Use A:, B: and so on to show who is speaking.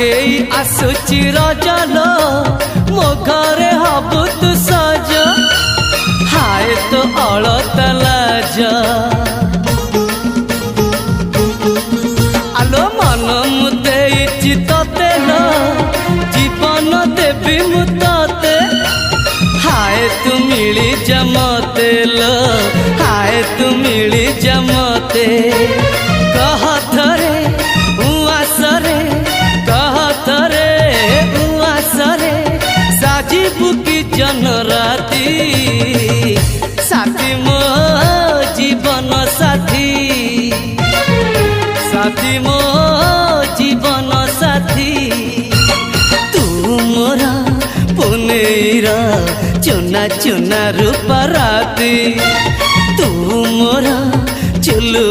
A: आखेई आसुची रजलो मो घरे हबु तु सज हाय तो अलत लाज आलो मन मुते चितते न जीवन देवी मुते हाय तू मिली जमते लो हाय तू मिली जमते कह थरे उआसरे कह थरे उआसरे साजिबु की जन राती साथी मो जीवन साथी साथी मो जीवन साथी तू मोरा पुनेरा चुना चुना रूप राती तू मोरा चुलु